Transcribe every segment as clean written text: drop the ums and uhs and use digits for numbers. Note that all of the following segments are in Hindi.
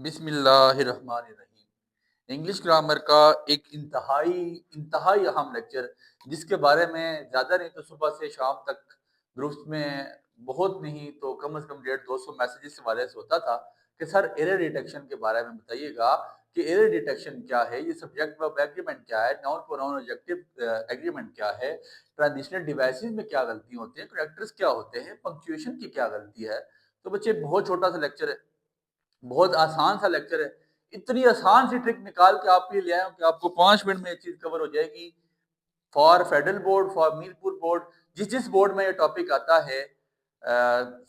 बिस्मिल्लाहिर्रहमानिर्रहीम। इंग्लिश ग्रामर का एक इंतहाई इंतहाई अहम लेक्चर, जिसके बारे में ज़्यादा नहीं तो सुबह से शाम तक ग्रुप्स में बहुत नहीं तो कम से कम 150-200 मैसेजेस वाले से होता था कि सर एरर डिटेक्शन के बारे में बताइएगा कि एरर डिटेक्शन क्या है, ये सब्जेक्ट वर्ब एग्रीमेंट क्या है, नाउन प्रोनाउन ऑब्जेक्टिव एग्रीमेंट क्या है, ट्रांजिशनल डिवाइसेस में क्या गलती होती है, कैरेक्टर्स क्या होते हैं, पंक्चुएशन की क्या गलती है। तो बच्चे बहुत छोटा सा लेक्चर है, बहुत आसान सा लेक्चर है। इतनी आसान सी ट्रिक निकाल के आपके लिए ले आया हूँ कि आपको 5 मिनट में ये चीज कवर हो जाएगी। For federal board, for Mirpur board, जिस जिस बोर्ड में ये टॉपिक आता है,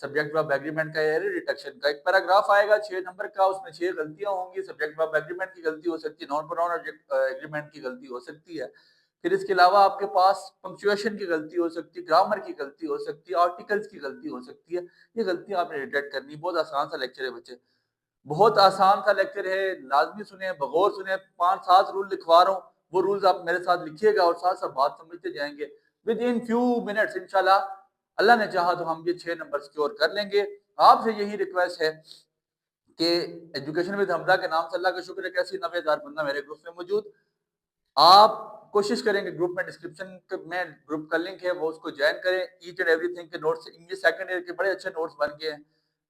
सब्जेक्ट वर्ब एग्रीमेंट का, एरर डिटेक्शन का, एक पैराग्राफ आएगा 6 नंबर का, उसमें 6 गलतियां होंगी। सब्जेक्ट वर्ब एग्रीमेंट की गलती हो सकती है, नॉन प्रोनाउन एग्रीमेंट की गलती हो सकती है। फिर इसके अलावा आपके पास पंक्चुएशन की गलती हो सकती है, ग्रामर की गलती हो सकती है, आर्टिकल्स की गलती हो सकती है। ये गलतियां आपने डिटेक्ट करनी। बहुत आसान सा लेक्चर है बच्चे, बहुत आसान सा लेक्चर है। लाजमी सुने, बगौर सुने। 5-7 रूल लिखवा रहा हूँ, वो रूल्स आप मेरे साथ लिखिएगा और साथ साथ बात समझते जाएंगे। विद इन फ्यू मिनट्स इंशाल्लाह, अल्लाह ने चाहा तो हम ये 6 नंबर सिक्योर कर लेंगे। आपसे यही रिक्वेस्ट है कि एजुकेशन विद हमजा के नाम से, अल्लाह का शुक्र है, कैसी 90,000 बंदा मेरे ग्रुप में मौजूद। आप कोशिश करेंगे ग्रुप में, डिस्क्रिप्शन में ग्रुप का लिंक है, वो उसको ज्वाइन करें। ईच एंड एवरीथिंग के नोट्स, इंग्लिश सेकंड ईयर के बड़े अच्छे नोट्स बन गए हैं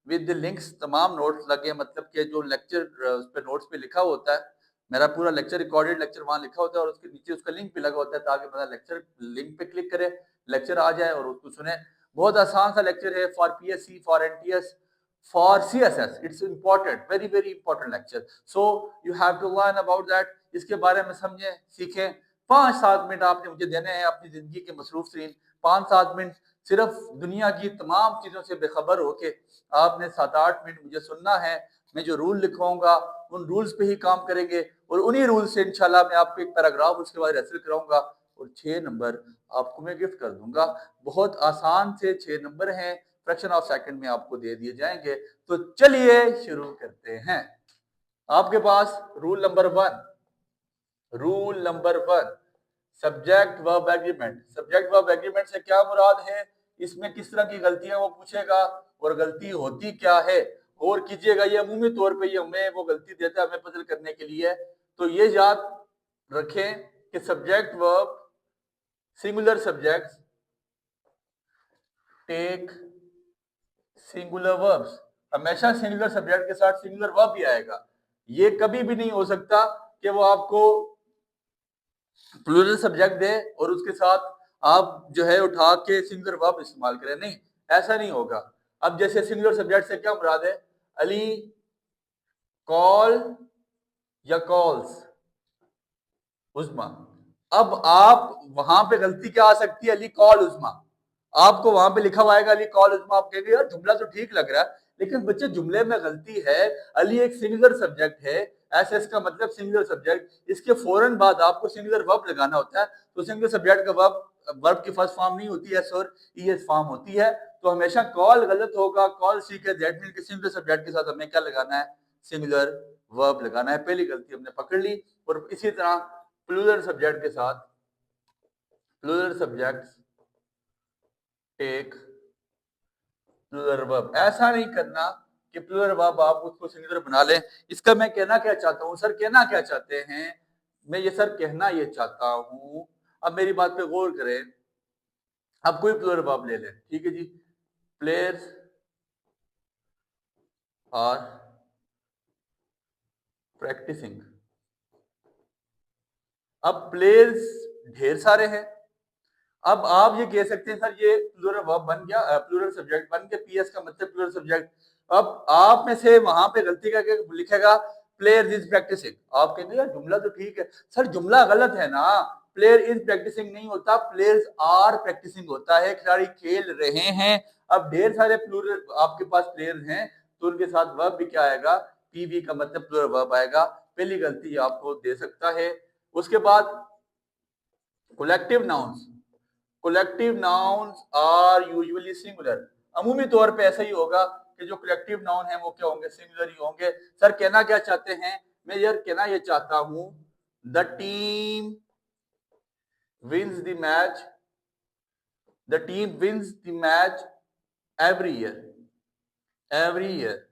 विद लिंक्स, तमाम नोट्स लगे हैं। मतलब कि जो लेक्चर उस पे नोट्स पे लिखा होता है, मेरा पूरा लेक्चर, रिकॉर्डेड लेक्चर वहां लिखा होता है और उसके नीचे उसका लिंक भी लगा होता है, ताकि बंदा लेक्चर लिंक पे क्लिक करे, लेक्चर आ जाए और उसको सुने। बहुत आसान सा लेक्चर है, for PSC, for NTS, for CSS. It's important, very very important lecture. So you have to learn about that. इसके बारे में समझें, सीखें। 5-7 मिनट आपने मुझे देने हैं अपनी जिंदगी के मसरूफ तरीन 5-7 मिनट, सिर्फ दुनिया की तमाम चीजों से बेखबर होके आपने 7-8 मिनट मुझे सुनना है। मैं जो रूल लिखवाऊंगा उन रूल्स पे ही काम करेंगे और उन्हीं रूल से इंशाल्लाह मैं आपको एक पैराग्राफ उसके बाद रेफर कराऊंगा और 6 नंबर आपको मैं गिफ्ट कर दूंगा। बहुत आसान से 6 नंबर हैं, फ्रैक्शन ऑफ सेकंड में आपको दे दिए जाएंगे। तो चलिए शुरू करते हैं। आपके पास rule number 1, subject verb agreement. Subject verb agreement से क्या मुराद है, इसमें किस तरह की गलतियां वो पूछेगा और गलती होती क्या है। और कीजिएगा, ये अमूमी तौर पे ये हमें वो गलती देता है हमें पजल करने के लिए। तो ये याद रखें कि subject verb, singular subject take singular verbs, हमेशा सिंगुलर सब्जेक्ट के साथ सिंगुलर वर्ब भी आएगा। ये कभी भी नहीं हो सकता कि वो आपको प्लूरल सब्जेक्ट दे और उसके साथ आप जो है उठा के सिंगुलर वर्ब इस्तेमाल करें। नहीं, ऐसा नहीं होगा। अब जैसे सिंगुलर सब्जेक्ट से क्या मुराद है, अली कॉल या कॉल्स उस्मा। अब आप वहां पे गलती क्या आ सकती है, अली कॉल उस्मा। आपको वहां पे लिखा हुआ आएगा अली कॉल उस्मा, आप कहेंगे यार जुमला तो ठीक लग रहा है, लेकिन बच्चे जुमले में गलती है। अली एक सिंगुलर सब्जेक्ट है, ऐसे इसका मतलब सिंगुलर सब्जेक्ट, इसके फौरन बाद आपको सिंगुलर वर्ब लगाना होता है। तो सिंगुलर सब्जेक्ट का वर्ब की फर्स्ट फॉर्म नहीं होती है सर, ईएस फॉर्म होती है। तो हमेशा कॉल गलत होगा। कॉल सीखे, दैट मीन कि सिंगुलर सब्जेक्ट के साथ हमें क्या लगाना है, सिंगुलर वर्ब लगाना है। पहली गलती हमने पकड़ ली। और इसी तरह प्लूरल सब्जेक्ट के साथ, plural subject take plural verb. ऐसा नहीं करना कि प्लूरल वर्ब आप उसको सिंगुलर बना लें। इसका मैं कहना क्या चाहता हूं, सर कहना क्या चाहते हैं, मैं ये सर कहना ये चाहता हूं, अब मेरी बात पे गौर करें। अब कोई प्लूरल वर्ब ले लें, ठीक है जी। Players are practising. अब प्लेयर्स ढेर सारे हैं। अब आप ये कह सकते हैं सर ये प्लूरल वर्ब बन गया, प्लूरल सब्जेक्ट बन गया, पीएस का मतलब प्लूरल सब्जेक्ट। अब आप में से वहां पे गलती करके लिखेगा प्लेयर इज प्रैक्टिसिंग। आप कहेंगे यार जुमला तो ठीक है, सर जुमला गलत है ना। प्लेयर इज प्रैक्टिसिंग नहीं होता, प्लेयर्स आर प्रैक्टिसिंग होता है, खिलाड़ी खेल रहे हैं। अब ढेर सारे प्लूरल आपके पास प्लेयर्स हैं, तो उनके साथ वर्ब भी क्या आएगा, पीवी का मतलब प्लूरल वर्ब आएगा। पहली गलती आपको दे सकता है। उसके बाद collective nouns, collective nouns are usually singular. अमूमी तौर पे ऐसा ही होगा कि जो कलेक्टिव नाउन है वो क्या होंगे, सिंगुलर ही होंगे। सर कहना क्या चाहते हैं, मैं यार कहना ये चाहता हूं, the team wins the match, the team wins the match every year, every year.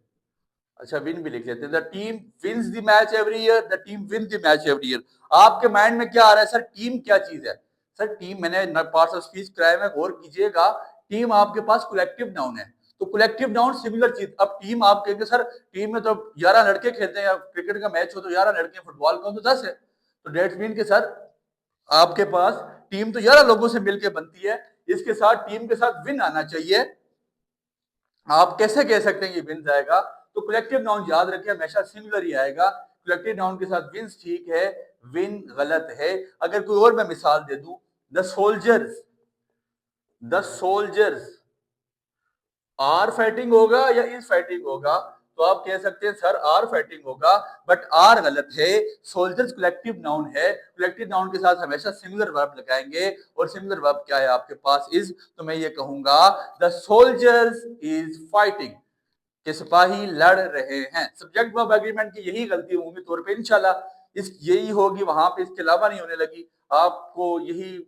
अच्छा विन भी लिख लेते हैं, the team wins the match every year, the team win the match every year. आपके माइंड में क्या आ रहा है सर, टीम क्या चीज है? सर टीम, मैंने पार्ट्स ऑफ स्पीच कराया में गौर कीजिएगा, टीम आपके पास कलेक्टिव नाउन है, तो कलेक्टिव नाउन सिमिलर चीज। अब टीम आप कहेंगे सर टीम में तो 11 लड़के खेलते हैं, या क्रिकेट का मैच हो तो 11 लड़के, फुटबॉल का हो तो 10 है, तो डेट्स मीन के सर आपके पास टीम तो 11 लोगों से मिलकर बनती है, इसके साथ टीम के साथ विन आना चाहिए। आप कैसे कह सकते हैं ये विन जाएगा? तो कलेक्टिव नाउन याद रखिए हमेशा सिंगुलर ही आएगा, कलेक्टिव नाउन के साथ विंस ठीक है, विन गलत है। अगर कोई और मैं मिसाल दे दूं, the soldiers, the soldiers are fighting होगा या इज फाइटिंग होगा? तो आप कह सकते हैं सर आर फाइटिंग होगा, बट आर गलत है, सोल्जर्स कलेक्टिव नाउन है, कलेक्टिव नाउन के साथ हमेशा सिंगुलर वर्ब लगाएंगे, और सिंगुलर वर्ब क्या है आपके पास? इज। तो मैं ये कहूंगा द सोल्जर्स इज फाइटिंग, के सिपाही लड़ रहे हैं। सब्जेक्ट वर्ब एग्रीमेंट की यही गलती उम्मीद तौर पे इंशाल्लाह इस यही होगी वहां पे, इसके अलावा नहीं होने लगी, आपको यही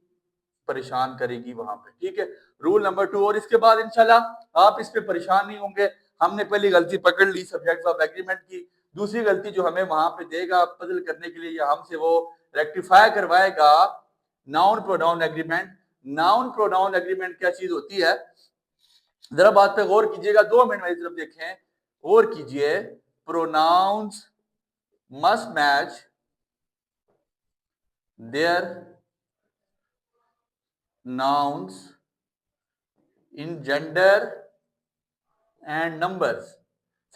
परेशान करेगी वहां पे, ठीक है। रूल नंबर 2, और इसके बाद इंशाल्लाह आप इस पे परेशान नहीं होंगे। हमने पहली गलती पकड़ ली सब्जेक्ट वर्ब एग्रीमेंट की, दूसरी गलती जो हमें वहां पे देगा पजल करने के लिए, या हमसे वो रेक्टिफाई करवाएगा noun pronoun agreement. Noun pronoun agreement क्या चीज होती है, जरा बात पे गौर कीजिएगा, 2 मिनट मेरी तरफ देखें, गौर कीजिए। Pronouns must match their nouns in gender and numbers.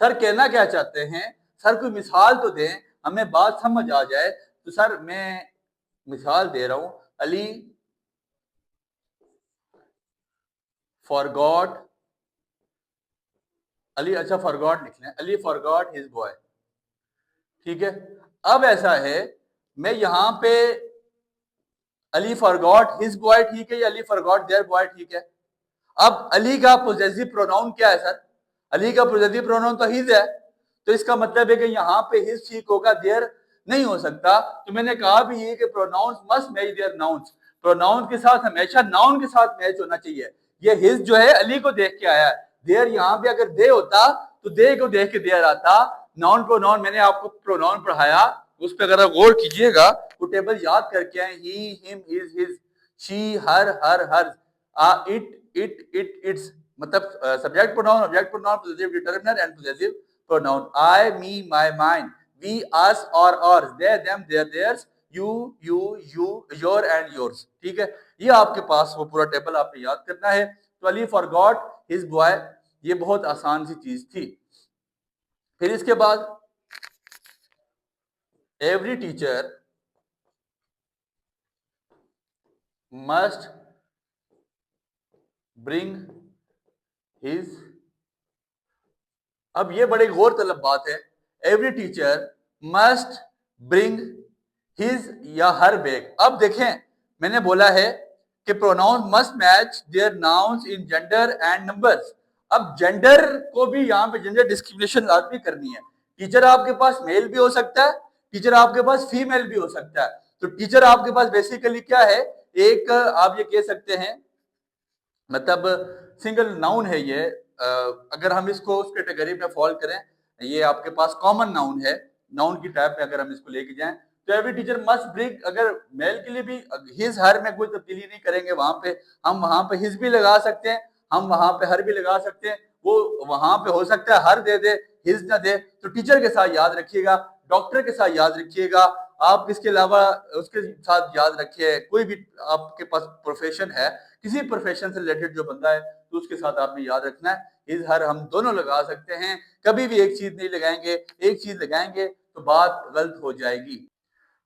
Sir कहना क्या चाहते हैं? सर कोई मिसाल तो दें, हमें बात समझ आ जाए। तो सर मैं मिसाल दे रहा हूं, अली फॉरगॉट, अली, अच्छा फॉरगॉट लिख लें, अली फॉरगॉट हिज बॉय, ठीक है। अब ऐसा है, मैं यहां पे अली फॉरगॉट हिज बॉय ठीक है, या अली फॉरगॉट देयर बॉय ठीक है? अब अली का पोजेसिव प्रोनाउन क्या है सर? अली का पोजेसिव प्रोनाउन तो हिज है, तो इसका मतलब है कि यहाँ पे हिज ठीक होगा, देयर नहीं हो सकता। तो मैंने कहा भी ये कि pronouns must match their nouns, pronoun के साथ हमेशा नाउन के साथ मैच होना चाहिए। ये हिज जो है अली को देख के आया है, देयर यहाँ पे अगर दे होता तो दे को देख के देयर आता। नाउन प्रोनाउन मैंने आपको प्रोनाउन पढ़ाया, उस पर अगर आप गौर कीजिएगा, वो टेबल याद करके आए, he him his his, she her her, it its, मतलब subject pronoun, object pronoun, possessive determiner and possessive pronoun, I me my mine, we us और ours, they them their theirs, you your and yours, ठीक है। ये आपके पास वो पूरा टेबल आपने याद करना है। तो अली फॉरगॉट हिज बॉय, ये बहुत आसान सी चीज थी। फिर इसके बाद every teacher must bring his, अब ये बड़े गौर तलब बात है, every teacher must bring his या हर बैग। अब देखें मैंने बोला है कि pronoun must match their nouns in gender and numbers. अब जेंडर को भी यहाँ पे जेंडर डिस्क्रिमिनेशन लाजमी करनी है। टीचर आपके पास मेल भी हो सकता है, टीचर आपके पास फीमेल भी हो सकता है। तो टीचर आपके पास बेसिकली क्या है, एक आप ये कह सकते हैं, मतलब सिंगल नाउन है ये। अगर हम इसको उस कैटेगरी में फॉल करें, ये आपके पास कॉमन नाउन है, नाउन की टाइप में अगर हम इसको लेके जाएं, तो एवरी टीचर मस्ट ब्रिंग, अगर मेल के लिए भी हिज हर में कोई तब्दीली नहीं करेंगे, वहां पे हम वहां पे हिज भी लगा सकते हैं, हम वहां पे हर भी लगा सकते हैं। वो वहां पे हो सकता है हर दे दे, हिज ना दे। तो टीचर के साथ याद रखिएगा, डॉक्टर के साथ याद रखिएगा, आप इसके अलावा उसके साथ याद रखिए, कोई भी आपके पास प्रोफेशन है, किसी प्रोफेशन से रिलेटेड जो बंदा है, तो उसके साथ आपने याद रखना है हिज हर हम दोनों लगा सकते हैं, कभी भी एक चीज नहीं लगाएंगे। एक चीज लगाएंगे तो बात गलत हो जाएगी।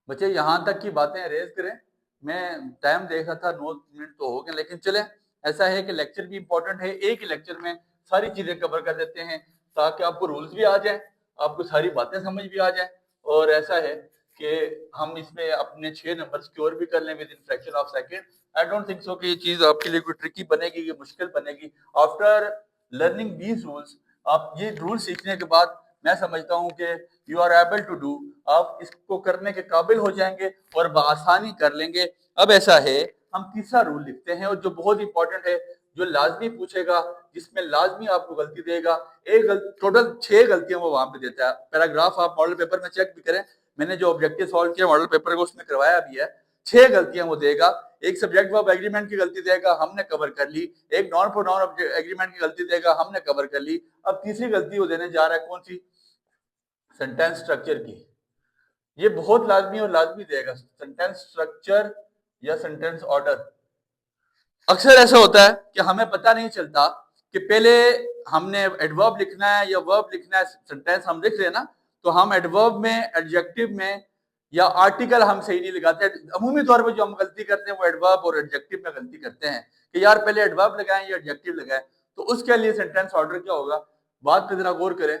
बच्चे यहाँ तक की बातें रेज करें, मैं टाइम देख रहा था 9 मिनट तो हो गए, लेकिन चले, ऐसा है कि लेक्चर भी इंपॉर्टेंट है, एक ही लेक्चर में सारी चीजें कवर कर देते हैं, ताकि आपको रूल्स भी आ जाए, आपको सारी बातें समझ भी आ जाए। और ऐसा है कि हम इसमें अपने 6 नंबर सिक्योर भी कर लें with in fraction of second. I don't think so कि ये चीज आपके लिए कोई ट्रिकी बनेगी, ये मुश्किल बनेगी। आफ्टर लर्निंग दीज रूल्स, आप ये रूल सीखने के बाद मैं समझता हूँ कि you are able to do, आप इसको करने के काबिल हो जाएंगे और बआसानी कर लेंगे। अब ऐसा है, हम तीसरा रूल लिखते हैं और जो बहुत इंपॉर्टेंट है, जो लाजमी पूछेगा, जिसमें लाजमी आपको गलती देगा, टोटल 6 गलतियां वो वहां पे देता है। पैराग्राफ आप मॉडल पेपर में चेक भी करें, मैंने जो ऑब्जेक्टिव सॉल्व किया मॉडल पेपर को उसमें करवाया भी है। 6 गलतियां वो देगा। एक सब्जेक्ट वर्ब एग्रीमेंट की गलती देगा, हमने कवर कर ली। एक नॉन प्रोनाउन एग्रीमेंट की गलती देगा, हमने कवर कर ली। अब तीसरी गलती वो देने जा रहा है, कौन सी? सेंटेंस स्ट्रक्चर की। ये बहुत लाजमी और लाजमी देगा, सेंटेंस स्ट्रक्चर या सेंटेंस ऑर्डर। अक्सर ऐसा होता है कि हमें पता नहीं चलता कि पहले हमने एडवर्ब लिखना है या वर्ब लिखना है। सेंटेंस हम लिख रहे हैं ना, तो हम एडवर्ब में, एडजेक्टिव में या आर्टिकल हम सही नहीं लगाते। अमूमी तौर पर जो हम गलती करते हैं वो एडवर्ब और एडजेक्टिव में गलती करते हैं कि यार पहले एडवर्ब लगाएं या एडजेक्टिव लगाएं। तो उसके लिए सेंटेंस ऑर्डर क्या होगा, बात पे जरा गौर करें।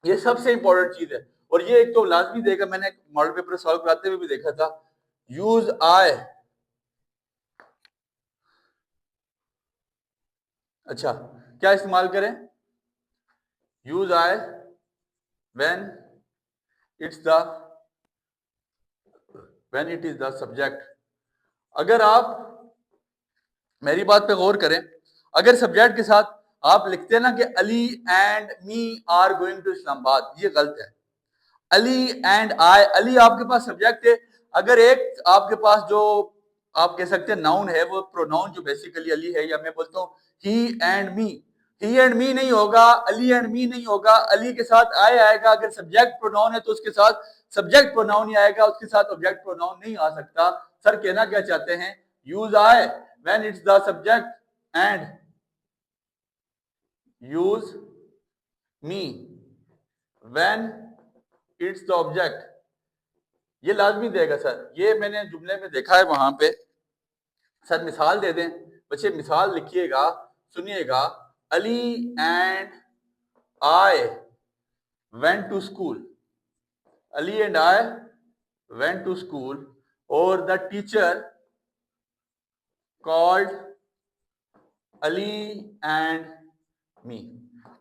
ये सबसे इंपॉर्टेंट चीज है। और ये एक तो लाजमी देगा, मैंने मॉडल पेपर सॉल्व कराते हुए भी देखा था। यूज आई, अच्छा क्या इस्तेमाल करें? Use I when it's the when it is the subject. अगर आप मेरी बात पे गौर करें, अगर सब्जेक्ट के साथ आप लिखते हैं ना कि Ali and me are going to Islamabad, ये गलत है। अली एंड आई, अली आपके पास सब्जेक्ट है। अगर एक आपके पास जो आप कह सकते हैं नाउन है, वो प्रोनाउन जो बेसिकली अली है, या मैं बोलता हूँ ही and me, he and me नहीं होगा, अली एंड मी नहीं होगा, अली के साथ आई आएगा। अगर सब्जेक्ट प्रोनाउन है तो उसके साथ सब्जेक्ट प्रोनाउन ही आएगा, उसके साथ ऑब्जेक्ट प्रोनाउन नहीं आ सकता। सर कहना क्या चाहते हैं? Use I when it's the subject and use me when it's the object. ये लाजमी देगा सर, ये मैंने जुमले में देखा है वहां पे। सर मिसाल दे दें, बच्चे मिसाल लिखिएगा, सुनिएगा। Ali and I went to school, Ali and I went to school, और the teacher called Ali and me.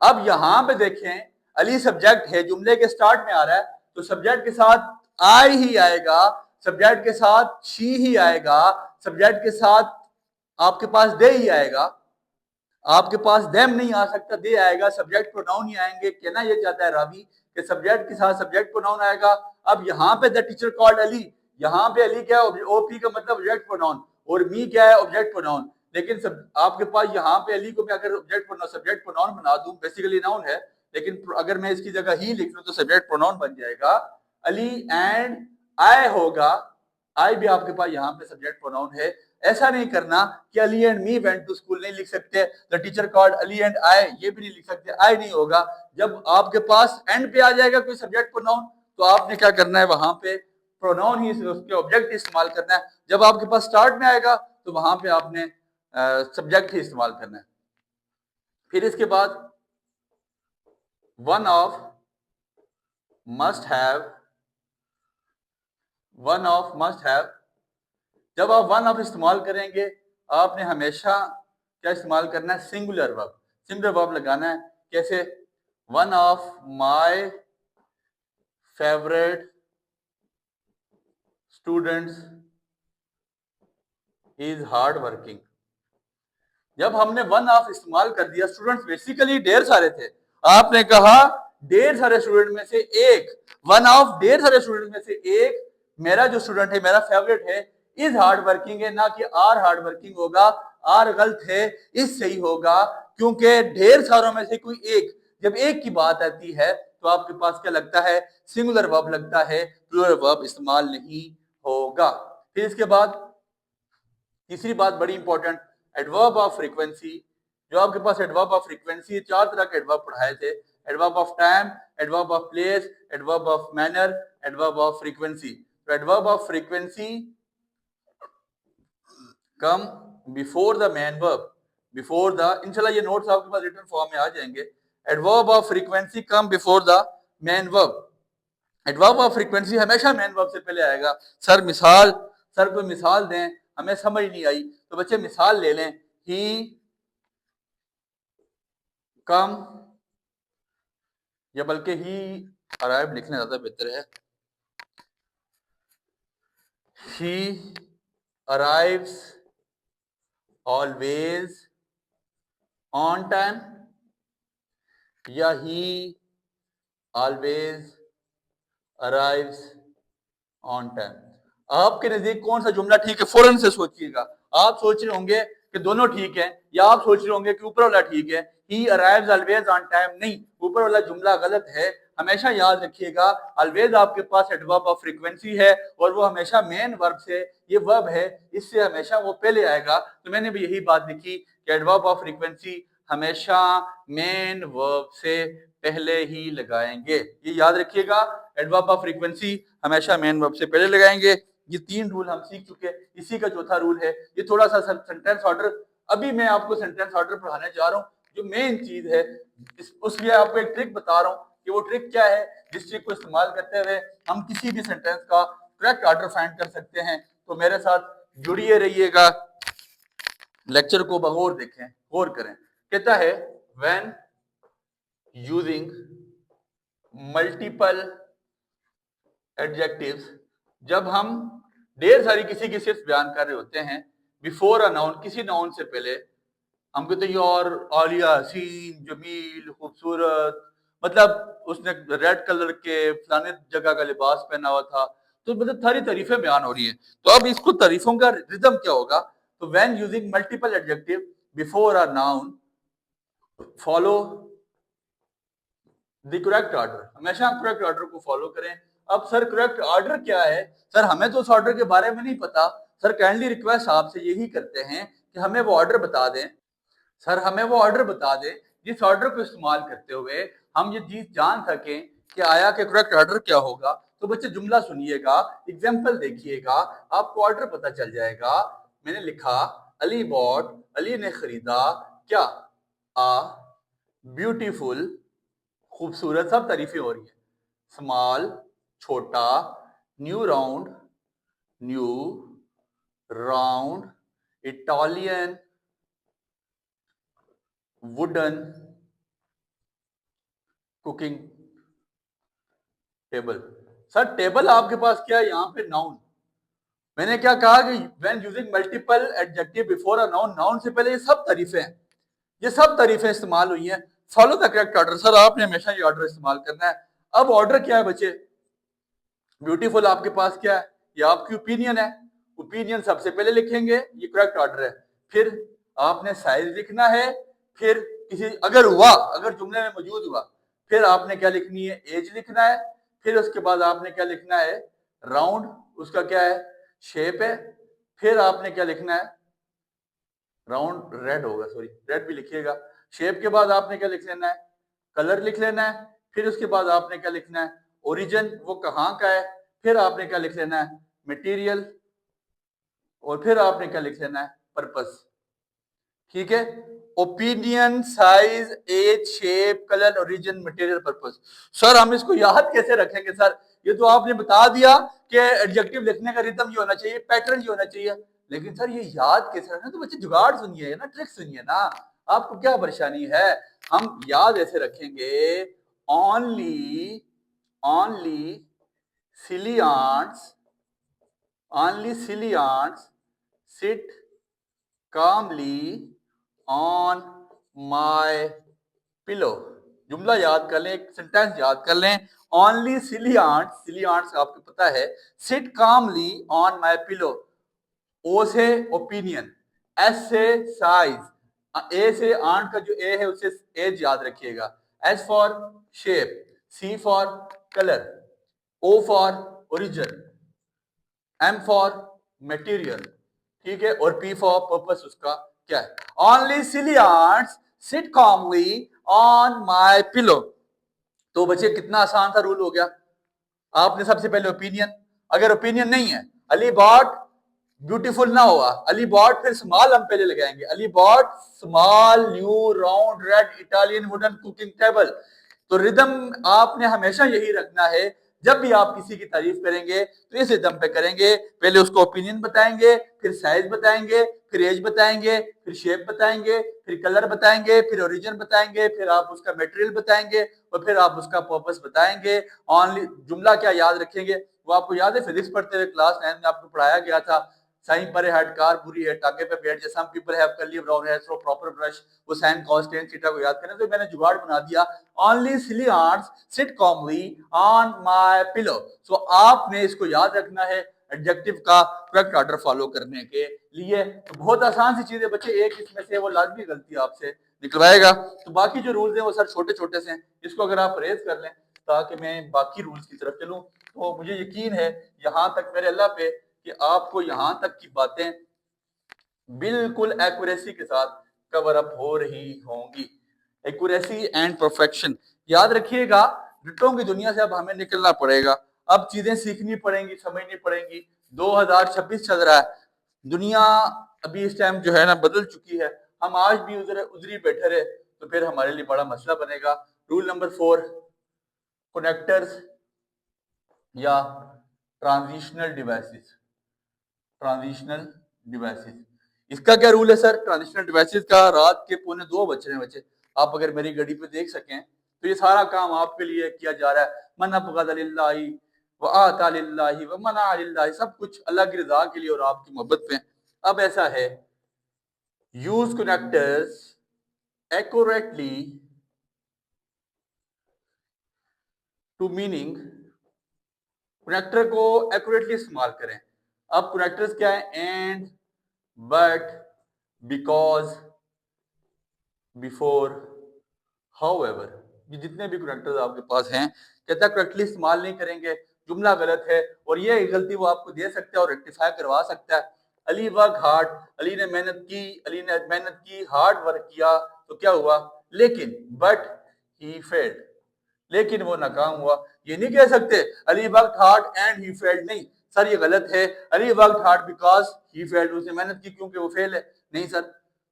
अब यहां पे देखें, अली सब्जेक्ट है, जुमले के स्टार्ट में आ रहा है, तो सब्जेक्ट के साथ आई ही आएगा, सब्जेक्ट के साथ शी ही आएगा, सब्जेक्ट के साथ आपके पास दे ही आएगा। आपके पास देम नहीं आ सकता, दे आएगा, सब्जेक्ट प्रोनाउन ही आएंगे। कहना ये चाहता है रावी कि सब्जेक्ट के साथ सब्जेक्ट प्रोनाउन आएगा। अब यहाँ पे द टीचर कॉल्ड अली, यहाँ पे अली क्या है? ओपी का मतलब ऑब्जेक्ट प्रोनाउन, और मी क्या है? Object pronoun. लेकिन आपके पास यहाँ पे अली को मैं अगर ऑब्जेक्ट प्रोनाउन, सब्जेक्ट प्रोनाउन बना दूं, बेसिकली नाउन है, लेकिन अगर मैं इसकी जगह ही लिख लूं तो सब्जेक्ट प्रोनाउन बन जाएगा। अली एंड आई होगा, आई भी आपके पास यहाँ पे सब्जेक्ट प्रोनाउन है। ऐसा नहीं करना कि Ali and me went to school नहीं लिख सकते, the teacher called Ali and I ये भी नहीं लिख सकते, आई नहीं होगा। जब आपके पास एंड पे आ जाएगा कोई सब्जेक्ट प्रोनाउन, तो आपने क्या करना है? वहां पे प्रोनाउन ही, उसके ऑब्जेक्ट इस्तेमाल करना है। जब आपके पास स्टार्ट में आएगा तो वहां पे आपने सब्जेक्ट ही इस्तेमाल करना है। फिर इसके बाद one of must have, one of must have. जब आप वन ऑफ इस्तेमाल करेंगे, आपने हमेशा क्या इस्तेमाल करना है? सिंगुलर वर्ब, सिंगुलर वर्ब लगाना है। कैसे? One of my favourite students is hard working. जब हमने वन ऑफ इस्तेमाल कर दिया, स्टूडेंट्स बेसिकली ढेर सारे थे, आपने कहा ढेर सारे स्टूडेंट में से एक, वन ऑफ ढेर सारे स्टूडेंट में से एक, मेरा जो स्टूडेंट है, मेरा फेवरेट है, इज हार्ड वर्किंग है, ना कि आर हार्ड वर्किंग होगा। आर गलत है, इस सही होगा, क्योंकि ढेर सारों में से कोई एक, जब एक की बात आती है तो आपके पास क्या लगता है? सिंगुलर वर्ब लगता है, प्लूरल वर्ब इस्तेमाल नहीं होगा। फिर इसके बाद तीसरी बात बड़ी इंपॉर्टेंट, एडवर्ब ऑफ फ्रीक्वेंसी। जो आपके पास एडवर्ब ऑफ फ्रीक्वेंसी, 4 तरह के एडवर्ब पढ़ाए थे, adverb of time, adverb of place, adverb of manner, adverb of frequency. तो adverb of frequency come before the main verb, before the, इंशाल्लाह ये नोट्स आपके पास रिटन फॉर्म में आ जाएंगे। Adverb of frequency come before the main verb. Adverb of frequency हमेशा मेन वर्ब से पहले आएगा। सर मिसाल, सर कोई मिसाल दें, हमें समझ नहीं आई, तो बच्चे मिसाल ले लें। ही कम, या बल्कि ही अराइव लिखना ज्यादा बेहतर है। ही अराइव्स ऑलवेज ऑन टाइम या ही ऑलवेज अराइव्स ऑन टाइम। आपके नजदीक कौन सा जुमला ठीक है, फौरन से सोचिएगा। आप सोच रहे होंगे कि दोनों ठीक है, या आप सोच रहे होंगे कि ऊपर वाला ठीक है, ही अराइव्स ऑलवेज ऑन टाइम। नहीं, ऊपर वाला जुमला गलत है। हमेशा याद रखिएगा, ऑलवेज आपके पास एडवर्ब ऑफ फ्रीक्वेंसी है और वो हमेशा मेन वर्ब से, ये वर्ब है, इससे हमेशा वो पहले आएगा। तो मैंने भी यही बात लिखी कि एडवर्ब ऑफ फ्रीक्वेंसी हमेशा मेन वर्ब से पहले ही लगाएंगे। ये याद रखिएगा, एडवर्ब ऑफ फ्रीक्वेंसी हमेशा मेन वर्ब से पहले लगाएंगे। ये 3 रूल हम सीख चुके हैं, इसी का चौथा रूल है ये थोड़ा सा सेंटेंस ऑर्डर। अभी मैं आपको सेंटेंस ऑर्डर पढ़ाने जा रहा हूँ, जो मेन चीज है उसलिए आपको एक ट्रिक बता रहा हूँ कि वो ट्रिक क्या है, जिस ट्रिक को इस्तेमाल करते हुए हम किसी भी सेंटेंस का करेक्ट ऑर्डर फाइंड कर सकते हैं। तो मेरे साथ जुड़िए रहिएगा, लेक्चर को बगौर देखें, गौर करें। कहता है व्हेन यूजिंग मल्टीपल एडजेक्टिव्स, जब हम ढेर सारी किसी की सिर्फ बयान कर रहे होते हैं, बिफोर अ नाउन, किसी नाउन से पहले, हम कहते हैं यार आलिया हसीन जमील खूबसूरत, मतलब उसने रेड कलर के फलाने जगह का लिबास पहना हुआ था, तो मतलब सारी तारीफें बयान हो रही हैं। तो अब इसको तारीफों का रिदम क्या होगा? तो when using multiple adjective before a noun follow the correct order, हमेशा करेक्ट ऑर्डर को फॉलो करें। अब सर करेक्ट ऑर्डर क्या है? सर हमें तो उस ऑर्डर के बारे में नहीं पता। सर काइंडली रिक्वेस्ट आपसे यही करते हैं कि हमें वो ऑर्डर बता दें। सर हमें वो ऑर्डर बता दें जिस ऑर्डर को इस्तेमाल करते हुए हम ये चीज जान सकें कि आया के करेक्ट ऑर्डर क्या होगा। तो बच्चे जुमला सुनिएगा, एग्जाम्पल देखिएगा, आपको ऑर्डर पता चल जाएगा। मैंने लिखा अली बॉट, अली ने खरीदा क्या? आ ब्यूटीफुल, खूबसूरत, सब तारीफें हो रही है। स्मॉल, छोटा, new round, new round, Italian, wooden, cooking table. Sir table आपके पास क्या है? यहाँ पे नाउन। मैंने क्या कहा कि when using multiple adjective before a noun, noun से पहले ये सब तारीफें हैं, ये सब तारीफें इस्तेमाल हुई हैं। Follow the correct order. Sir आपने हमेशा ये ऑर्डर इस्तेमाल करना है। अब ऑर्डर क्या है बच्चे? ब्यूटीफुल आपके पास क्या है? ये आपकी ओपिनियन है, ओपिनियन सबसे पहले लिखेंगे, ये करेक्ट ऑर्डर है। फिर आपने साइज लिखना है, फिर किसी अगर हुआ, अगर जुमले में मौजूद हुआ, फिर आपने क्या लिखनी है? एज लिखना है। फिर उसके बाद आपने क्या लिखना है? राउंड, उसका क्या है? शेप है। फिर आपने क्या लिखना है? राउंड रेड होगा, सॉरी रेड भी लिखिएगा। शेप के बाद आपने क्या लिख लेना है? कलर लिख लेना है। फिर उसके बाद आपने क्या लिखना है? ओरिजिन, वो कहाँ का है। फिर आपने क्या लिख लेना है? मटेरियल। और फिर आपने क्या लिख लेना है? पर्पस। ठीक है, opinion, size, age, shape, colour, origin, material, purpose. Sir हम इसको याद कैसे रखेंगे? सर ये तो आपने बता दिया कि एडजेक्टिव लिखने का रिदम ये होना चाहिए, पैटर्न ये होना चाहिए, लेकिन सर ये याद कैसे रखना? तो बच्चे जुगाड़ सुनिए ना, ट्रिक सुनिए ना, आपको क्या परेशानी है? हम याद ऐसे रखेंगे, only only silly ants, only silly ants sit calmly on my pillow। जुमला याद कर लें, एक सेंटेंस याद कर लें। Only silly ants, silly ants आपको पता है, sit calmly on my pillow। O से ओपिनियन, एस से साइज, ए से आंट का जो ए है उससे एज याद रखिएगा, S for shape, C for colour, O for origin, M for material, ठीक है, और पी फॉर पर्पस उसका क्या है? Only silly ants sit calmly on my pillow. तो बच्चे कितना आसान सा रूल हो गया। आपने सबसे पहले ओपिनियन, अगर ओपिनियन नहीं है, अली बॉट ब्यूटीफुल ना हुआ, अली बॉट फिर स्मॉल हम पहले लगाएंगे, Ali bought small new round red Italian wooden cooking table. तो रिदम आपने हमेशा यही रखना है, जब भी आप किसी की तारीफ करेंगे तो इस रिदम पे करेंगे। पहले उसको ओपिनियन बताएंगे, फिर साइज बताएंगे, फिर एज बताएंगे, फिर शेप बताएंगे, फिर कलर बताएंगे, फिर ओरिजिन बताएंगे, फिर आप उसका मटेरियल बताएंगे, और फिर आप उसका पर्पस बताएंगे। ओनली जुमला क्या याद रखेंगे? वो आपको याद है फिजिक्स पढ़ते हुए क्लास 9 में आपको पढ़ाया गया था, साईं पर हेड कार बुरी है, टांगे पे बैठ जैसा people have curly brown hair through proper brush, वो साइन कॉस टेन थीटा को याद करें। तो मैंने जुगाड़ बना दिया, only silly ants sit calmly on my pillow. So आपने इसको याद रखना है एडजेक्टिव का करेक्ट ऑर्डर फॉलो करने के लिए। तो बहुत आसान सी चीज है बच्चे, एक इसमें से वो लाजमी गलती आपसे निकलवाएगा। तो बाकी जो रूल्स हैं वो सर छोटे छोटे से हैं, इसको अगर आप परहेज कर लें ताकि मैं बाकी रूल्स की तरफ चलूं, तो मुझे यकीन है यहां तक मेरे अल्लाह पे कि आपको यहां तक की बातें बिल्कुल एक्यूरेसी के साथ कवर अप हो रही होंगी। एक्यूरेसी एंड परफेक्शन याद रखिएगा। रिटों की दुनिया से अब हमें निकलना पड़ेगा, अब चीजें सीखनी पड़ेंगी, समझनी पड़ेंगी। 2026 चल रहा है, दुनिया अभी इस टाइम जो है ना बदल चुकी है। हम आज भी उधरी बैठे रहे तो फिर हमारे लिए बड़ा मसला बनेगा। रूल नंबर 4, कनेक्टर्स या ट्रांजिशनल डिवाइसेस। ट्रांजिशनल डिवाइसेस, इसका क्या रूल है सर? ट्रांजिशनल डिवाइसेस का रात के 1:45 बज रहे हैं बच्चे, आप अगर मेरी घड़ी पे देख सकें तो ये सारा काम आपके लिए किया जा रहा है। मन अबग़ज़ लिल्लाहि व आता लिल्लाहि व मना लिल्लाहि, सब कुछ अल्लाह की रजा के लिए और आपकी मोहब्बत पे। अब ऐसा है, use connectors accurately to meaning, connector को एक्यूरेटली इस्तेमाल करें। अब कनेक्टर्स क्या है? And, but, because, before, however, ये जितने भी कनेक्टर्स आपके पास हैं, कहता करेक्टली इस्तेमाल नहीं करेंगे, जुमला गलत है। और ये गलती वो आपको दे सकता है और रेक्टिफाई करवा सकता है। अली वर्क हार्ड, अली ने मेहनत की, अली ने मेहनत की, हार्ड वर्क किया, तो क्या हुआ? लेकिन, बट ही फेल्ड, लेकिन वो नाकाम हुआ। ये नहीं कह सकते Ali worked hard and he failed, नहीं सर ये गलत है। Ali worked hard because he failed, उसने मेहनत की क्योंकि वो फेल है, नहीं सर।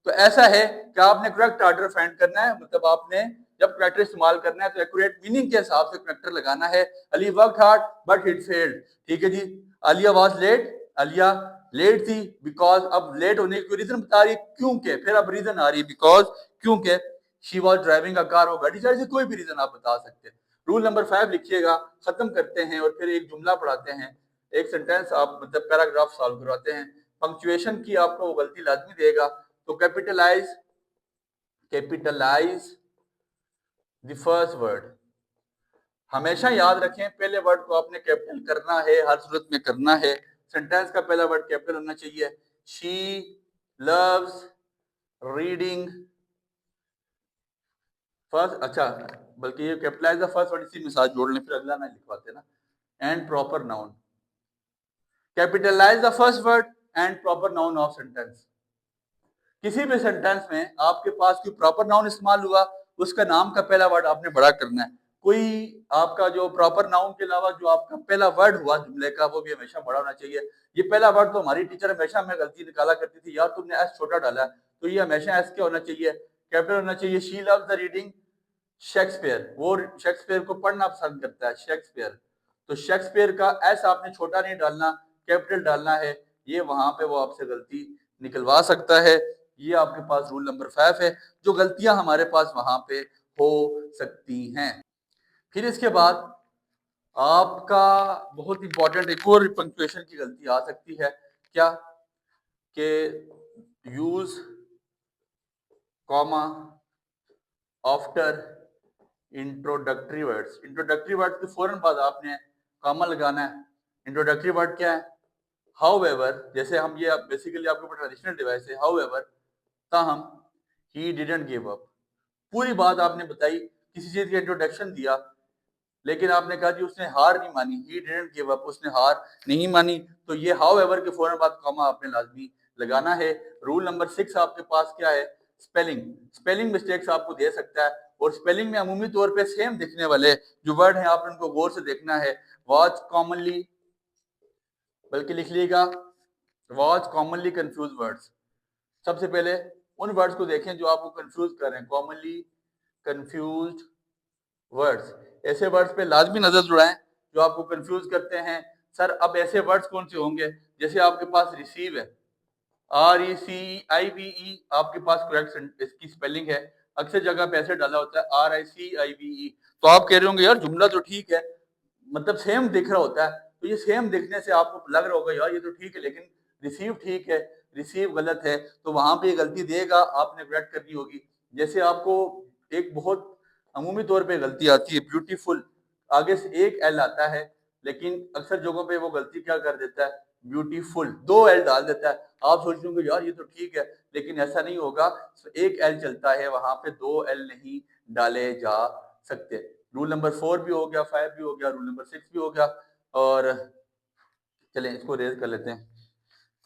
तो ऐसा है कि आपने करेक्ट ऑर्डर फाइंड करना है, मतलब आपने जब कनेक्टर इस्तेमाल करना है तो एक्यूरेट मीनिंग के हिसाब से कनेक्टर लगाना है। Ali worked hard but it failed, ठीक है जी। Aliya was late, Aliya late थी बिकॉज, अब लेट होने की रीजन बता रही है क्योंकि, फिर अब रीजन आ रही है बिकॉज, क्योंकि she was driving a car, वो गाड़ी चला रही थी, कोई भी रीजन आप बता सकते हैं। रूल नंबर 5 लिखिएगा, खत्म करते हैं और फिर एक जुमला पढ़ाते हैं, एक सेंटेंस आप मतलब पैराग्राफ सॉल्व करवाते हैं। पंक्चुएशन की आपको वो गलती लाजमी देगा। तो capitalise, capitalise the first word, हमेशा याद रखें पहले वर्ड को आपने कैपिटल करना है, हर सूरत में करना है। सेंटेंस का पहला वर्ड कैपिटल होना चाहिए। शी लव्स रीडिंग फर्स्ट, अच्छा बल्कि ये कैपिटलाइज द फर्स्ट वर्ड, इसी में साथ जोड़ लें, फिर अगला ना लिखवाते ना। And proper noun, capitalise the first word and proper noun of sentence. किसी भी सेंटेंस में आपके पास कोई प्रॉपर नाउन इस्तेमाल हुआ, उसका नाम का पहला वर्ड आपने बड़ा करना है। कोई आपका जो प्रॉपर नाउन के अलावा जो आपका पहला वर्ड हुआ जुमले का, वो भी हमेशा बड़ा होना चाहिए। ये पहला वर्ड तो हमारी टीचर हमेशा हमें गलती निकाला करती थी, यार तुमने एस छोटा डाला है, तो ये हमेशा एस क्या होना चाहिए? कैपिटल होना चाहिए। She loves the reading Shakespeare, वो शेक्सपियर को पढ़ना पसंद करता है, शेक्सपियर। तो शेक्सपियर का एस आपने छोटा नहीं डालना, कैपिटल डालना है। ये वहां पे वो आपसे गलती निकलवा सकता है। ये आपके पास रूल नंबर 5 है, जो गलतियां हमारे पास वहां पे हो सकती हैं। फिर इसके बाद आपका बहुत इंपॉर्टेंट एक और पंक्चुएशन की गलती आ सकती है, क्या? कि use comma after introductory words. Introductory word के फौरन बाद आपने कॉमा लगाना है। इंट्रोडक्टरी वर्ड क्या है? हाउएवर, जैसे हम ये बेसिकली आपके ऊपर ट्रेडिशनल डिवाइस है। हाउएवर, ताहम, ही डिडंट गिव अप, पूरी बात आपने बताई, किसी चीज का इंट्रोडक्शन दिया, लेकिन आपने कहा कि उसने हार नहीं मानी, ही डिडंट गिव अप, उसने हार नहीं मानी। तो ये हाउएवर के फौरन बाद कॉमा आपने लाजमी लगाना है। रूल नंबर 6 आपके पास क्या है? स्पेलिंग। स्पेलिंग मिस्टेक्स आपको दे सकता है, और स्पेलिंग में अमूमी तौर पे सेम दिखने वाले जो वर्ड हैं आपने उनको गौर से देखना है। वॉच कॉमनली, बल्कि लिख लीजिएगा वॉच कॉमनली कंफ्यूज वर्ड्स। सबसे पहले उन वर्ड्स को देखें जो आपको कंफ्यूज कर रहे हैं, कॉमनली कंफ्यूज्ड वर्ड्स। ऐसे वर्ड्स पे लाजमी नजर जुड़ाएं जो आपको कंफ्यूज करते हैं। सर अब ऐसे वर्ड्स कौन से होंगे? जैसे आपके पास रिसीव है, RECIVE, आपके पास करेक्ट इसकी स्पेलिंग है, अक्सर जगह पे ऐसे डाला होता है RICIVE। तो आप कह रहे होंगे यार जुमला तो ठीक है, मतलब सेम दिख रहा होता है, तो ये सेम दिखने से आपको लग रहा होगा यार ये तो ठीक है, लेकिन रिसीव ठीक है, रिसीव गलत है, तो वहां पे गलती देगा, आपने करेक्ट करनी होगी। जैसे आपको एक बहुत अमूमी तौर पे गलती आती है, ब्यूटीफुल आगे से एक एल आता है, लेकिन अक्सर जगहों पे वो गलती क्या कर देता है, ब्यूटीफुल दो एल डाल देता है। आप सोच रहे होंगे यार ये तो ठीक है, लेकिन ऐसा नहीं होगा, एक एल चलता है, वहां पे दो एल नहीं डाले जा सकते। रूल नंबर 4 भी हो गया, 5 भी हो गया, रूल नंबर 6 भी हो गया। और चलें इसको रेज कर लेते हैं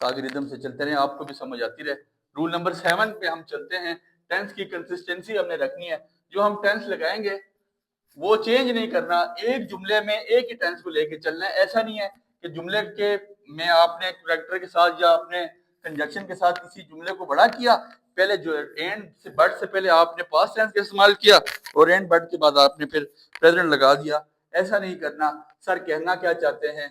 ताकि रिदम से चलते रहे, आपको भी समझ आती रहे। रूल नंबर 7 पे हम चलते हैं। टेंस की कंसिस्टेंसी हमने रखनी है। जो हम टेंस लगाएंगे वो चेंज नहीं करना, एक जुमले में एक ही टेंस को लेके चलना है। ऐसा नहीं है कि जुमले के में आपने कैरेक्टर के साथ या अपने कंजक्शन के साथ किसी जुमले को बड़ा किया, पहले जो एंड से बट से पहले आपने पास्ट टेंस का इस्तेमाल किया और एंड बट के बाद आपने फिर प्रेजेंट लगा दिया। ऐसा नहीं करना। सर कहना क्या चाहते हैं,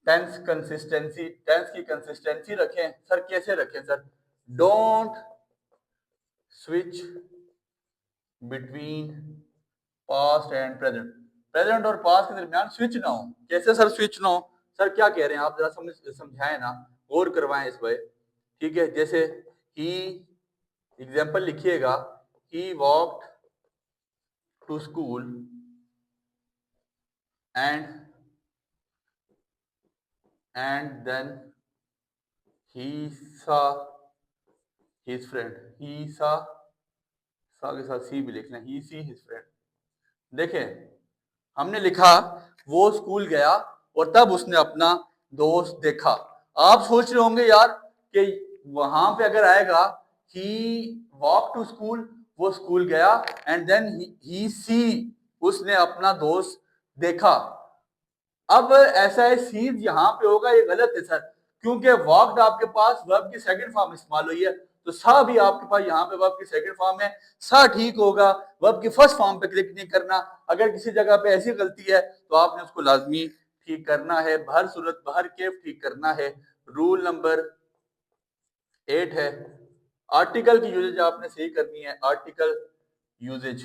टेंस कंसिस्टेंसी, टेंस की कंसिस्टेंसी रखें। सर कैसे रखें sir, don't switch between past and present, present और पास्ट के दरमियान स्विच ना हो। कैसे सर स्विच ना हो, सर क्या कह रहे हैं आप जरा समझाएं ना, गौर करवाएं इस पर। ठीक है, जैसे ही, एग्जाम्पल लिखिएगा, he walked to school and then he saw his friend, ही सा के साथ सी भी लिखना, ही सी हिज फ्रेंड। देखें हमने लिखा वो स्कूल गया और तब उसने अपना दोस्त देखा। आप सोच रहे होंगे यार कि वहां पे अगर आएगा ही वॉक टू स्कूल, वो स्कूल गया, एंड देन ही सी, उसने अपना दोस्त देखा। अब ऐसा है सीज यहाँ पे होगा, ये गलत है सर, क्योंकि वॉक्ड आपके पास वर्ब की सेकंड फॉर्म इस्तेमाल हुई है, तो सा भी आपके पास यहाँ पे वर्ब की सेकंड फॉर्म है, सा ठीक होगा। वर्ब की फर्स्ट फॉर्म पे क्लिक नहीं करना। अगर किसी जगह पे ऐसी गलती है तो आपने उसको लाजमी ठीक करना है, हर सूरत हर केफ ठीक करना है। रूल नंबर 8 है, आर्टिकल की यूजेज आपने सही करनी है। Article usage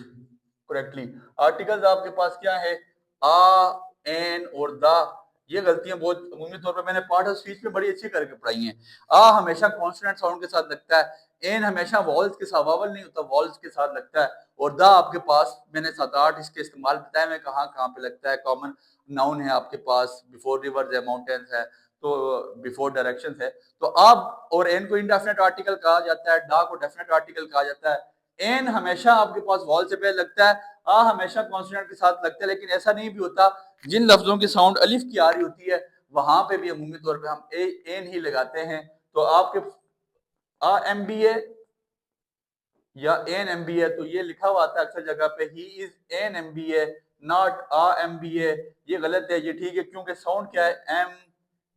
correctly. आर्टिकल्स आपके पास क्या है, आ, एन और द। ये गलतियां बहुत अमूमी तौर पर मैंने पार्ट ऑफ स्पीच में बड़ी अच्छी करके पढ़ाई हैं। आ हमेशा कॉन्सोनेंट साउंड के साथ लगता है, एन हमेशा वॉल्स के साथ, वावल नहीं होता, वॉल्स के साथ लगता है, और द आपके पास मैंने 7-8 इसके इस्तेमाल बताया मैं कहाँ कहाँ पे लगता है। कॉमन नाउन है आपके पास, बिफोर रिवर्स है, माउंटेन्स है, तो बिफोर डायरेक्शंस है। तो आप और एन को इंडेफिनिट आर्टिकल कहा जाता है, डा को डेफिनेट आर्टिकल कहा जाता है। एन हमेशा आपके पास वॉल से पहले लगता है, आ हमेशा कॉन्सोनेंट के साथ लगता है, लेकिन ऐसा नहीं भी होता। जिन लफ्जों की साउंड अलिफ की आ रही होती है वहां पे भी अमूमी तौर पे हम एन ही लगाते हैं। तो आपके आ एम बी ए या एन एम बी ए, तो ये लिखा हुआ आता है अक्सर जगह पे he is an M B A, not a M B A. ये गलत है, ये ठीक है, क्योंकि साउंड क्या है, एम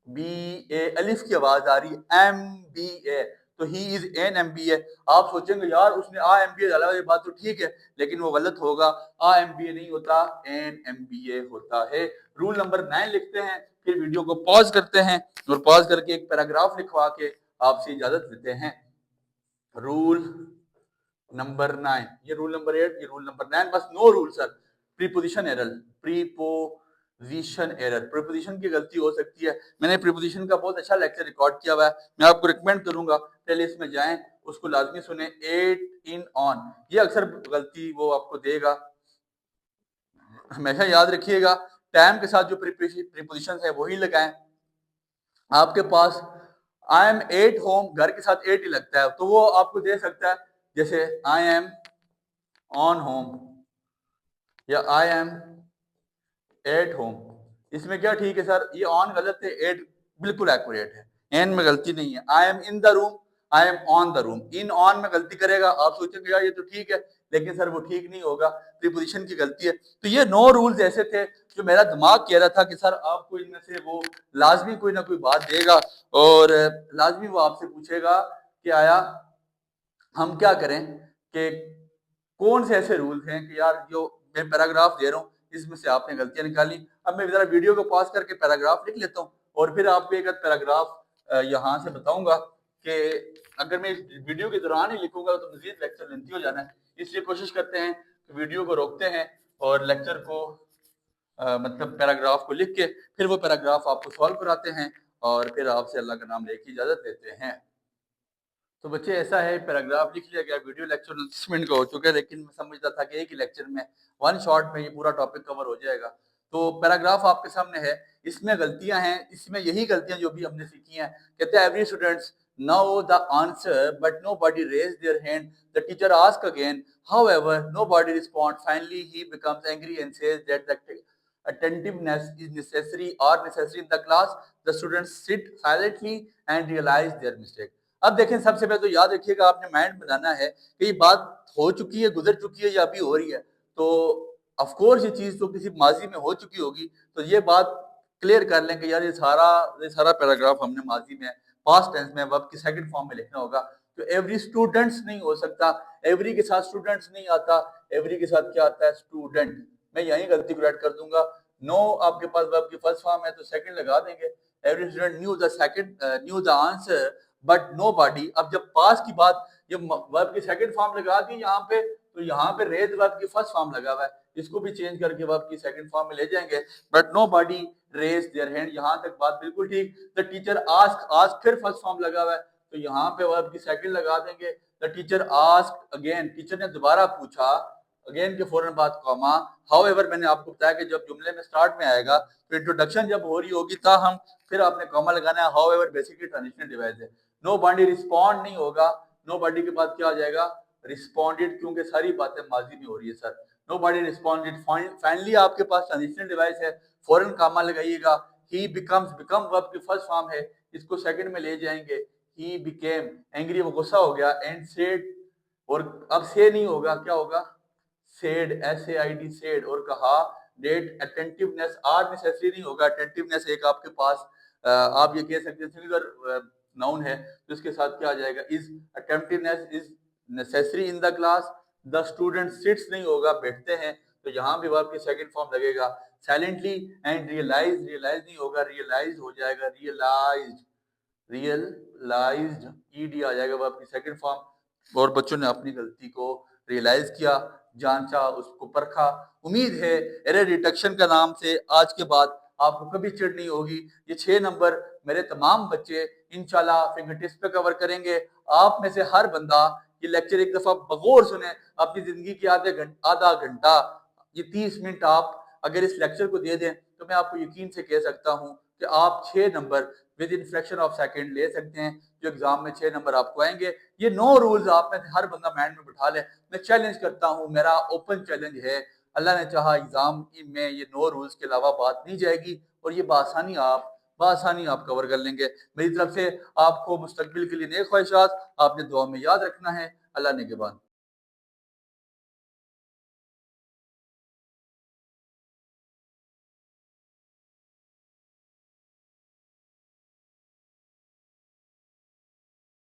बी ए, अलिफ की आवाज आ रही है, एम बी ए, तो he is an M B A. आप सोचेंगे यार उसने आ एम बी ए डाला, ये बात तो ठीक है, लेकिन वो गलत होगा। आ एम बी ए नहीं होता, एन एम बी ए होता है। रूल नंबर 9 लिखते हैं, फिर वीडियो को पॉज करते हैं और पॉज करके एक पैराग्राफ लिखवा के आपसे इजाजत देते हैं। रूल नंबर 9, ये रूल नंबर 8, ये रूल नंबर 9, बस no rule sir. Preposition error, preposition error, preposition की गलती हो सकती है। मैंने प्रीपोजिशन का बहुत अच्छा लेक्चर रिकॉर्ड किया हुआ है, मैं आपको रिकमेंड करूंगा पहले इसमें जाएं, उसको लाजमी सुने। 8 इन ऑन, ये अक्सर गलती वो आपको देगा, हमेशा याद रखिएगा। टाइम के साथ जो प्रीपोजिशन है वही लगाएं। आपके पास आई एम एट होम, घर के साथ 8 ही लगता है, तो वो आपको दे सकता है, जैसे आई एम ऑन होम या आई एम एट होम। इसमें क्या ठीक है सर, ये ऑन गलत है, एट बिल्कुल एक्यूरेट है, एन में गलती नहीं है। I am in the room, I am on the room, in on में गलती करेगा, आप सोचेंगे यार ये तो ठीक है, लेकिन सर वो ठीक नहीं होगा, प्रीपोजिशन की गलती है। तो ये 9 रूल्स ऐसे थे जो मेरा दिमाग कह रहा था कि सर आपको इनमें से वो लाजमी कोई ना कोई बात देगा और लाजमी वो आपसे पूछेगा कि आया हम क्या करें, कि कौन से ऐसे रूल्स हैं कि यार जो मैं पैराग्राफ दे रहा हूँ इसमें से आपने गलतियां निकाली। अब मैं जरा वीडियो को पॉज करके पैराग्राफ लिख लेता हूँ और फिर आपको एक पैराग्राफ यहाँ से बताऊंगा कि अगर मैं वीडियो के दौरान ही लिखूंगा तो मजीद लेक्चर लेंथी हो जाना है, इसलिए कोशिश करते हैं कि वीडियो को रोकते हैं और लेक्चर को मतलब पैराग्राफ को लिख के फिर वो पैराग्राफ आपको सॉल्व कराते हैं। और फिर आपसे अल्लाह का नाम लेके इजाज़त लेते हैं। तो बच्चे ऐसा है, पैराग्राफ लिख लिया गया, वीडियो लेक्चर 30 मिनट का हो चुका है, लेकिन मैं समझता था कि एक ही लेक्चर में वन शॉट में ये पूरा टॉपिक कवर हो जाएगा। तो पैराग्राफ आपके सामने है, इसमें गलतियां हैं, इसमें यही गलतियां जो भी हमने सीखी हैं। कहते हैं every students know the answer but nobody raised their hand. The teacher asked again, however nobody respond. Finally he becomes angry and says that the attentiveness is necessary in the class. The students sit silently and realize their mistake. अब देखें, सबसे पहले तो याद रखिएगा, आपने माइंड बनाना है कि ये बात हो चुकी है, गुजर चुकी है या अभी हो रही है। तो ऑफ कोर्स ये चीज तो किसी माजी में हो चुकी होगी, तो ये बात क्लियर कर लें कि यार ये सारा पैराग्राफ हमने माजी में पास्ट टेंस में वर्ब की सेकंड फॉर्म में लिखना होगा। तो एवरी स्टूडेंट्स नहीं हो सकता, एवरी के साथ स्टूडेंट्स नहीं आता, एवरी के साथ क्या आता है? स्टूडेंट। मैं यही गलती को ऐड कर दूंगा। नो आपके पास वर्ब की फर्स्ट फॉर्म है तो सेकंड लगा देंगे। Every student new the answer but nobody. अब जब पास की बात, ये वर्ब की सेकंड फॉर्म लगा दी यहाँ पे, तो यहाँ पे रेज वर्ब की फर्स्ट फॉर्म लगा हुआ है, इसको भी चेंज करके वर्ब की सेकंड फॉर्म में ले जाएंगे। But nobody raise their hand, यहाँ तक बात बिल्कुल ठीक। द टीचर आस्क फिर फर्स्ट फॉर्म लगा हुआ है, तो यहाँ पे वर्ब की सेकंड लगा देंगे। The teacher ask again, teacher ने दोबारा पूछा, अगेन के फौरन बाद कॉमा। हाउएवर मैंने आपको बताया कि जब जुमले में स्टार्ट में आएगा तो इंट्रोडक्शन जब हो रही होगी ताहम, फिर आपने कॉमा लगाना है। हाउएवर बेसिकली ट्रांजिशनल डिवाइस है। नो बॉडी रिस्पॉन्ड नहीं होगा, नो बॉडी के बाद क्या आ जाएगा? रिस्पॉन्डेड, क्योंकि सारी बातें माजी में हो रही है sir. Nobody responded. Finally आपके पास ट्रांजिशनल डिवाइस है, फौरन कॉमा लगाइएगा। ही बिकम्स, बिकम वर्ब की फर्स्ट फॉर्म है, इसको सेकंड में ले जाएंगे। ही बिकेम, एंग्री, वो गुस्सा हो गया। एंड सेड, और अब से नहीं होगा, क्या होगा? सेड, SAID सेड, और कहा। डेट अटेंटिवनेस, आर नेसेसरी नहीं होगा, अटेंटिवनेस एक आपके पास आप ये कह सकते हैं सिंगुलर नाउन है, तो इसके साथ क्या आ जाएगा? Is attentiveness is necessary in the class. The student sits नहीं होगा, बैठते हैं, तो यहाँ भी वर्ब की सेकंड फॉर्म लगेगा। साइलेंटली एंड रियलाइज, रियलाइज नहीं होगा, रियलाइज हो जाएगा। रियलाइज्ड ED आ जाएगा वर्ब की सेकंड फॉर्म। और बच्चों ने अपनी गलती को रियलाइज किया, जांचा, उसको परखा। उम्मीद है एरर डिटेक्शन का नाम से आज के बाद आपको कभी चिढ़ नहीं होगी। ये 6 नंबर मेरे तमाम बच्चे इंशाल्लाह फिंगरटिप्स पे कवर करेंगे। आप में से हर बंदा ये लेक्चर एक दफा बगौर सुने, अपनी जिंदगी के आधा घंटा, ये 30 मिनट आप अगर इस लेक्चर को दे दें, तो मैं आपको यकीन से कह सकता हूँ कि आप 6 number with in fraction of second ले सकते हैं, जो एग्जाम में 6 नंबर आपको आएंगे। ये 9 रूल्स आप में हर बंदा माइंड में बिठा ले। मैं चैलेंज करता हूँ, मेरा ओपन चैलेंज है, अल्लाह ने चाहा एग्जाम में ये 9 रूल्स के अलावा बात नहीं जाएगी, और ये बासानी आप कवर कर लेंगे। मेरी तरफ से आपको मुस्तकबिल के लिए नेक ख्वाहिशात, आपने दुआ में याद रखना है। अल्लाह ने के बाद।